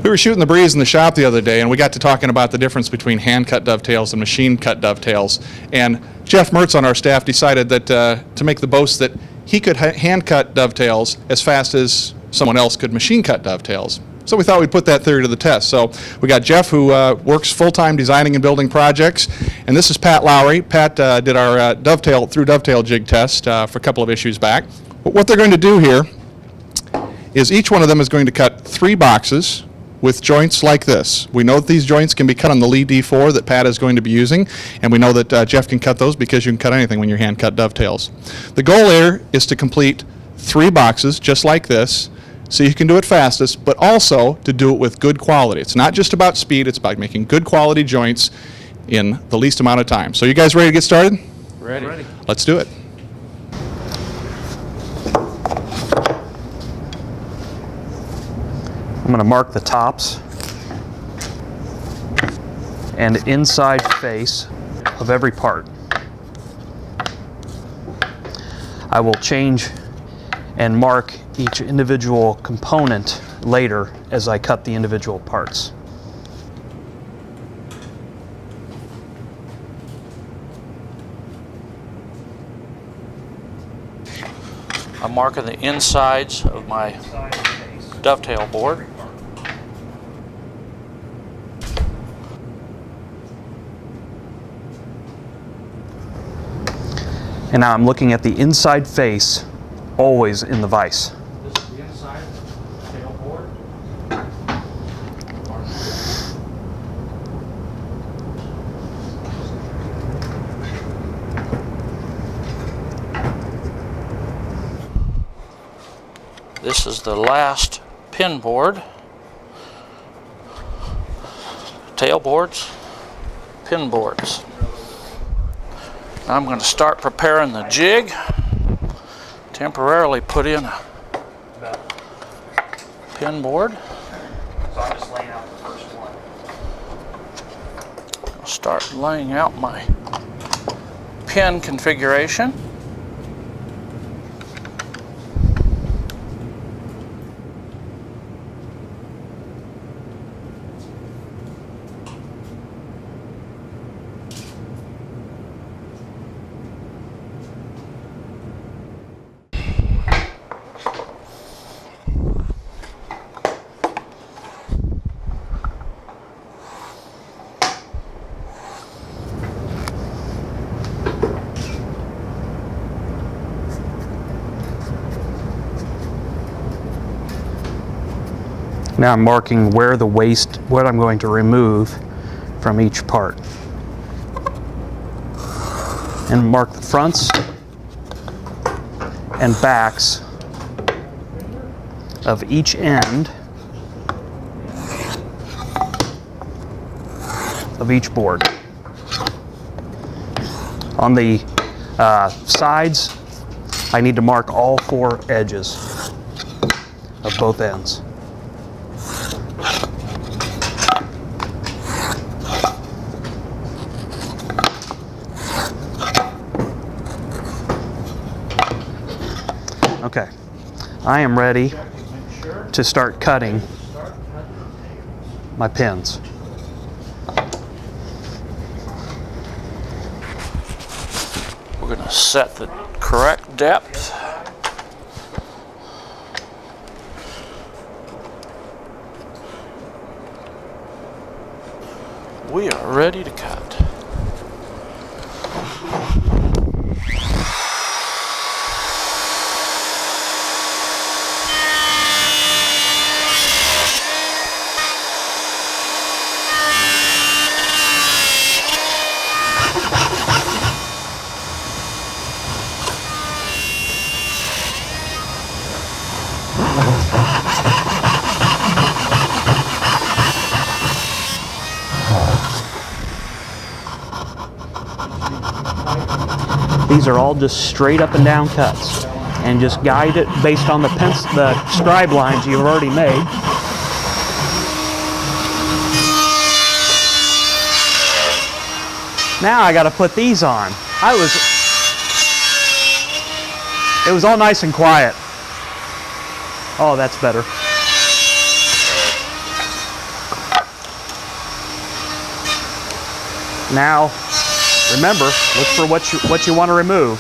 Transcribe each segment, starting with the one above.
We were shooting the breeze in the shop the other day, and we got to talking about the difference between hand-cut dovetails and machine-cut dovetails. And Jeff Mertz on our staff decided that to make the boast that he could hand-cut dovetails as fast as someone else could machine-cut dovetails. So we thought we'd put that theory to the test. So we got Jeff, who works full-time designing and building projects, and this is Pat Lowry. Pat did our dovetail jig test for a couple of issues back. But what they're going to do here is each one of them is going to cut 3 boxes with joints like this. We know that these joints can be cut on the Lee D4 that Pat is going to be using, and we know that Jeff can cut those because you can cut anything when you're hand-cut dovetails. The goal here is to complete 3 boxes just like this, so you can do it fastest, but also to do it with good quality. It's not just about speed, it's about making good quality joints in the least amount of time. So you guys ready to get started? Ready. Let's do it. I'm going to mark the tops and inside face of every part. I will change and mark each individual component later as I cut the individual parts. I'm marking the insides of my dovetail board. And now I'm looking at the inside face, always in the vise. This is the inside tail board. This is the last pin board. Tail boards, pin boards. I'm going to start preparing the jig. Temporarily put in a pin board. So I'm just laying out the first one. I'll start laying out my pin configuration. Now I'm marking where the waste, what I'm going to remove from each part. And mark the fronts and backs of each end of each board. On the sides, I need to mark all 4 edges of both ends. Okay, I am ready to start cutting my pins. We're going to set the correct depth. We are ready to cut. These are all just straight up and down cuts, and just guide it based on the scribe lines you've already made. Now I got to put these on. It was all nice and quiet. Oh, that's better. Now, remember, look for what you want to remove,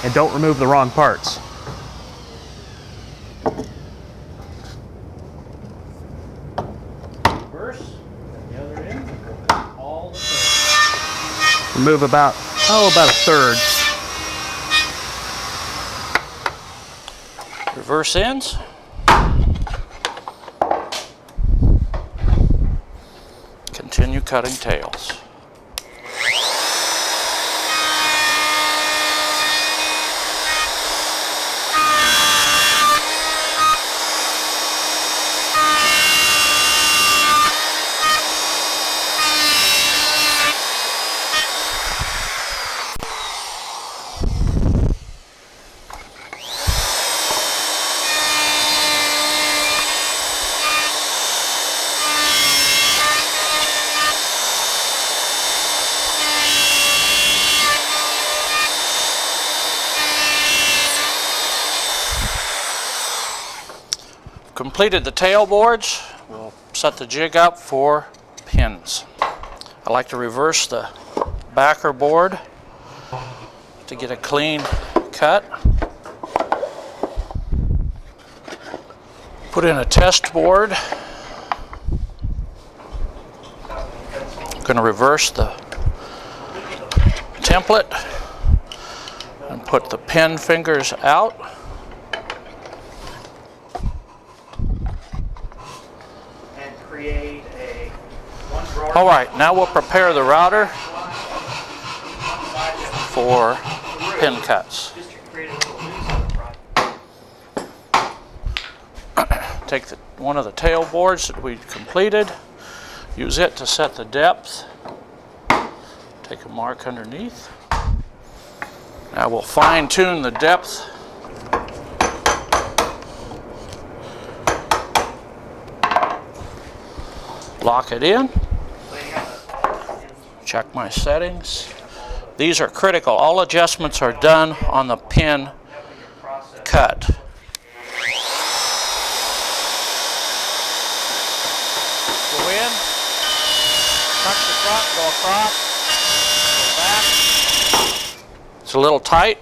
and don't remove the wrong parts. Reverse, the other end, all the way. Remove about a third. Reverse ends. Continue cutting tails. Completed the tail boards. We'll set the jig up for pins. I like to reverse the backer board to get a clean cut. Put in a test board. I'm going to reverse the template and put the pin fingers out. All right, now we'll prepare the router for pin cuts. Take one of the tail boards that we completed, use it to set the depth. Take a mark underneath. Now we'll fine tune the depth. Lock it in. Check my settings. These are critical. All adjustments are done on the pin cut. Go in, touch the front, go across, go back. It's a little tight.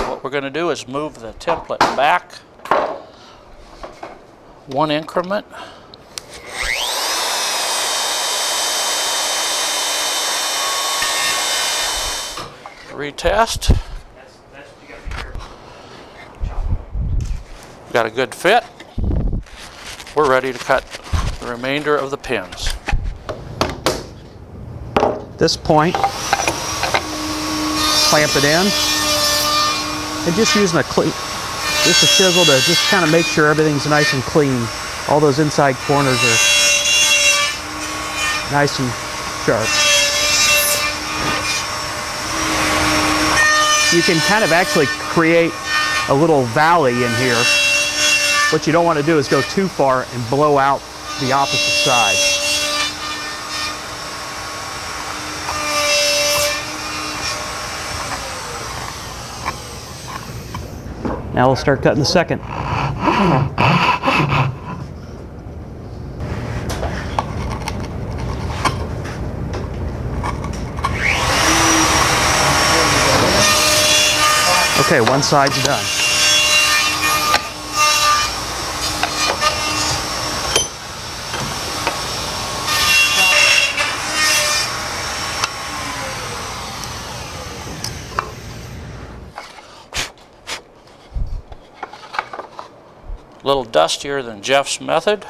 What we're going to do is move the template back one increment. Retest. Got a good fit. We're ready to cut the remainder of the pins. At this point, clamp it in, and just using a chisel to just kind of make sure everything's nice and clean. All those inside corners are nice and sharp. You can kind of actually create a little valley in here. What you don't want to do is go too far and blow out the opposite side. Now we'll start cutting the second. Okay, one side's done. A little dustier than Jeff's method.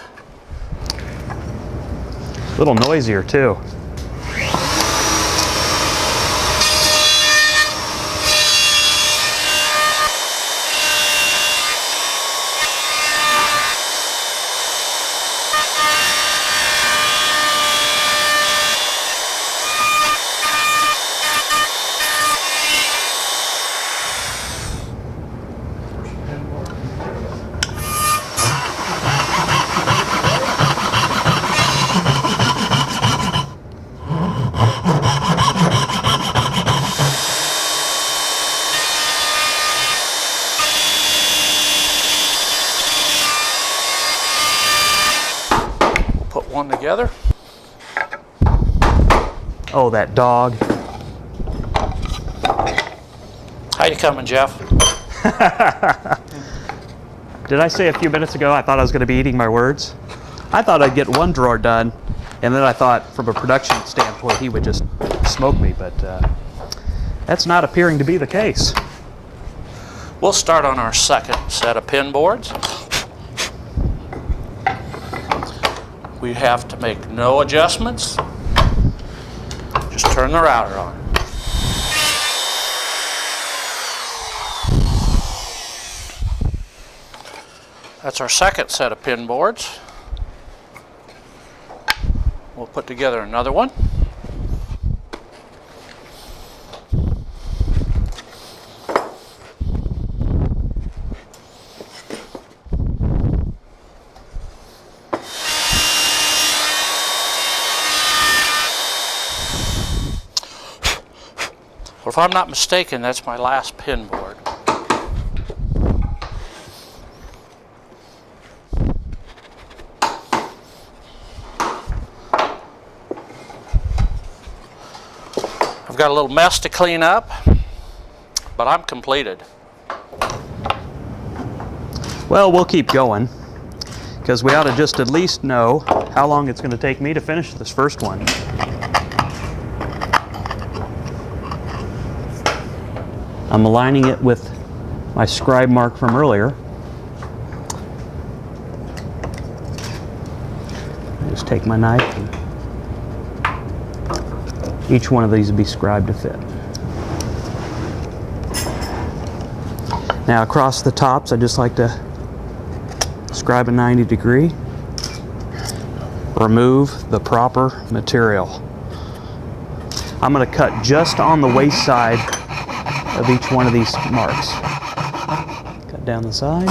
A little noisier too. Put one together. Oh, that dog. How you coming, Jeff? Did I say a few minutes ago I thought I was going to be eating my words? I thought I'd get one drawer done, and then I thought from a production standpoint he would just smoke me, but that's not appearing to be the case. We'll start on our second set of pin boards. We have to make no adjustments. Just turn the router on. That's our second set of pin boards. We'll put together another one. Well, if I'm not mistaken, that's my last pin board. I've got a little mess to clean up, but I'm completed. Well, we'll keep going, because we ought to just at least know how long it's going to take me to finish this first one. I'm aligning it with my scribe mark from earlier. I just take my knife, and each one of these will be scribed to fit. Now across the tops, I just like to scribe a 90 degree. Remove the proper material. I'm going to cut just on the waist side of each one of these marks. Cut down the side.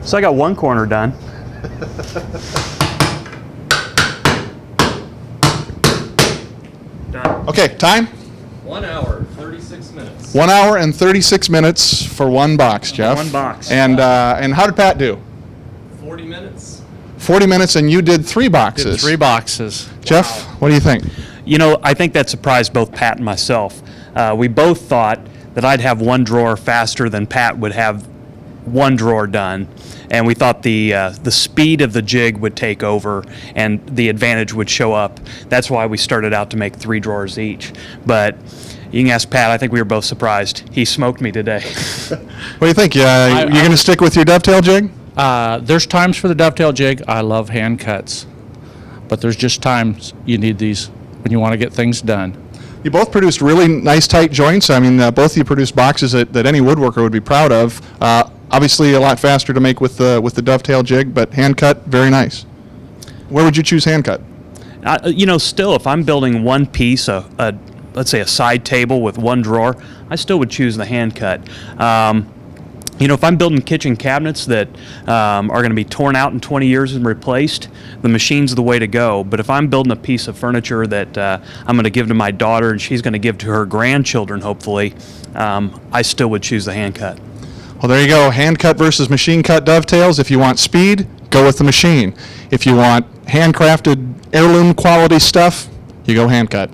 So I got one corner done. Done. Okay, time? 1 hour, 36 minutes. 1 hour and 36 minutes for one box, Jeff. One box. And how did Pat do? 40 minutes. 40 minutes, and you did 3 boxes. Did 3 boxes. Jeff, what do you think? You know, I think that surprised both Pat and myself. We both thought that I'd have one drawer faster than Pat would have one drawer done. And we thought the speed of the jig would take over and the advantage would show up. That's why we started out to make 3 drawers each. But you can ask Pat, I think we were both surprised. He smoked me today. What do you think? You're going to stick with your dovetail jig? There's times for the dovetail jig. I love hand cuts. But there's just times you need these when you want to get things done. You both produced really nice tight joints. I mean, both of you produced boxes that any woodworker would be proud of. Obviously a lot faster to make with the dovetail jig, but hand cut, very nice. Where would you choose hand cut? You know, still, if I'm building one piece, let's say a side table with one drawer, I still would choose the hand cut. You know, if I'm building kitchen cabinets that are going to be torn out in 20 years and replaced, the machine's the way to go. But if I'm building a piece of furniture that I'm going to give to my daughter and she's going to give to her grandchildren, hopefully, I still would choose the hand cut. Well, there you go. Hand cut versus machine cut dovetails. If you want speed, go with the machine. If you want handcrafted heirloom quality stuff, you go hand cut.